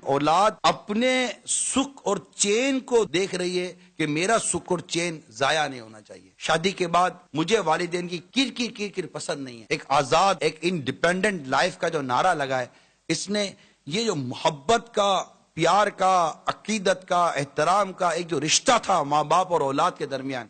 اولاد اپنے سکھ اور چین کو دیکھ رہی ہے کہ میرا سکھ اور چین ضائع نہیں ہونا چاہیے. شادی کے بعد مجھے والدین کی کر پسند نہیں ہے. ایک آزاد ایک انڈیپینڈنٹ لائف کا جو نعرہ لگا ہے، اس نے یہ جو محبت کا، پیار کا، عقیدت کا، احترام کا ایک جو رشتہ تھا ماں باپ اور اولاد کے درمیان،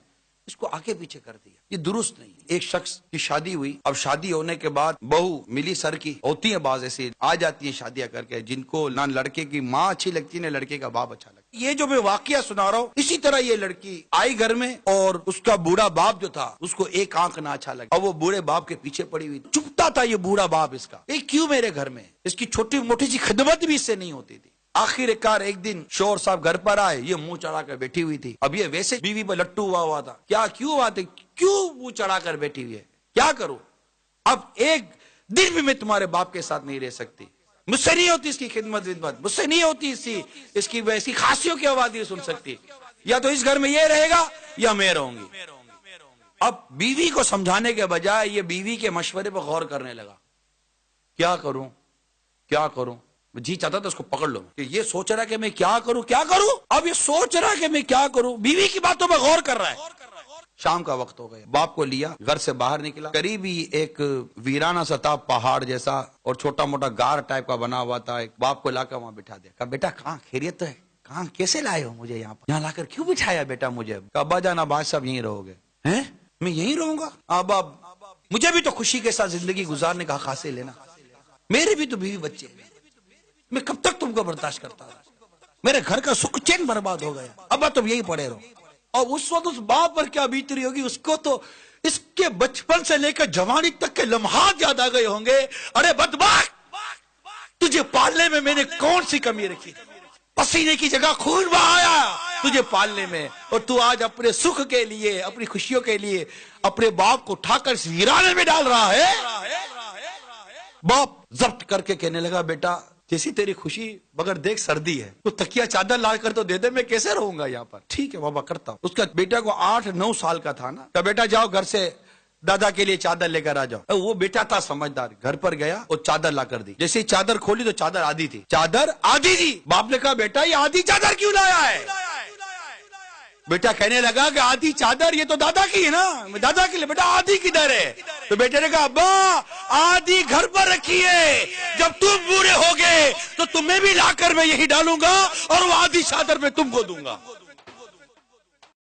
اس کو آگے پیچھے کر دیا. یہ درست نہیں. ایک شخص کی شادی ہوئی، اب شادی ہونے کے بعد بہو ملی سر کی ہوتی ہیں، بعض ایسی آ جاتی ہیں شادیاں کر کے جن کو نہ لڑکے کی ماں اچھی لگتی نہ لڑکے کا باپ اچھا لگتا. یہ جو میں واقعہ سنا رہا ہوں، اسی طرح یہ لڑکی آئی گھر میں اور اس کا بوڑھا باپ جو تھا اس کو ایک آنکھ نہ اچھا لگا اور وہ بوڑھے باپ کے پیچھے پڑی ہوئی. چپتا تھا یہ بوڑھا باپ اس کا، یہ کیوں میرے گھر میں؟ اس کی چھوٹی موٹی سی خدمت بھی اس سے نہیں ہوتی تھی. آخر کار ایک دن شوہر صاحب گھر پر آئے، یہ منہ چڑھا کر بیٹھی ہوئی تھی. اب یہ ویسے بیوی پر لٹو ہوا تھا. کیوں ہوا تھا؟ کیوں منہ چڑھا کر بیٹھی ہوئی ہے؟ کیا کروں؟ اب ایک دن بھی میں تمہارے باپ کے ساتھ نہیں رہ سکتی. مجھ سے نہیں ہوتی اس کی خدمت، مجھ سے نہیں ہوتی اس کی ویسی خاصیوں کی آواز نہیں سن سکتی. یا تو اس گھر میں یہ رہے گا یا میں رہوں گی. اب بیوی کو سمجھانے کے بجائے یہ بیوی کے مشورے پر غور کرنے لگا. کیا کروں کیا کروں؟ جی چاہتا تھا اس کو پکڑ لو کہ یہ سوچ رہا ہے کہ میں کیا کروں. اب یہ سوچ رہا ہے کہ میں کیا کروں، بیوی کی باتوں میں غور کر رہا ہے. شام کا وقت ہو گیا، باپ کو لیا، گھر سے باہر نکلا. قریب ہی ایک ویرانہ سا تھا، پہاڑ جیسا اور چھوٹا موٹا گار ٹائپ کا بنا ہوا تھا. ایک باپ کو لا کر وہاں بٹھا دیا. کہا بیٹا کہاں خیریت ہے؟ کہاں کیسے لائے ہو مجھے یہاں پر؟ یہاں لا کر کیوں بٹھایا بیٹا مجھے؟ کہا ابا جان اب آج صاحب یہیں رہو گے. ہیں میں یہیں رہوں گا؟ ابا مجھے بھی تو خوشی کے ساتھ زندگی گزارنے کا حق حاصل ہے نا، میرے بھی تو بیوی بچے ہیں، میں کب تک تم کو برداشت کرتا رہا؟ میرے گھر کا سکھ چین برباد ہو گیا، ابا تم یہی پڑے رہو. اور اس وقت اس باپ پر کیا بیت رہی ہوگی، اس کو تو اس کے بچپن سے لے کر جوانی تک کے لمحات یاد آ گئے ہوں گے. ارے بدبخت، تجھے پالنے میں نے کون سی کمی رکھی؟ پسینے کی جگہ خون بہایا تجھے پالنے میں، اور تو آج اپنے سکھ کے لیے، اپنی خوشیوں کے لیے اپنے باپ کو اٹھا کر اس ویرانے میں ڈال رہا ہے. باپ ضبط کر کے کہنے لگا بیٹا جیسی تیری خوشی مگر دیکھ سردی ہے، تو تکیہ چادر لا کر تو دے دے، میں کیسے رہوں گا یہاں پر؟ ٹھیک ہے بابا کرتا ہوں. اس کا بیٹا کو 8-9 سال کا تھا نا، کہ بیٹا جاؤ گھر سے دادا کے لیے چادر لے کر آ جاؤ. وہ بیٹا تھا سمجھدار، گھر پر گیا اور چادر لا کر دی. جیسے چادر کھولی تو چادر آدھی تھی. چادر آدھی تھی. باپ نے کہا بیٹا یہ آدھی چادر کیوں لایا ہے؟ بیٹا کہنے لگا کہ آدھی چادر یہ تو دادا کی ہے نا، دادا کے لیے. بیٹا آدھی کدھر ہے؟ تو بیٹے نے کہا ابا آدھی گھر پر رکھی ہے، جب تم بوڑھے ہوگے تو تمہیں بھی لا کر میں یہی ڈالوں گا اور وہ آدھی چادر میں تم کو دوں گا.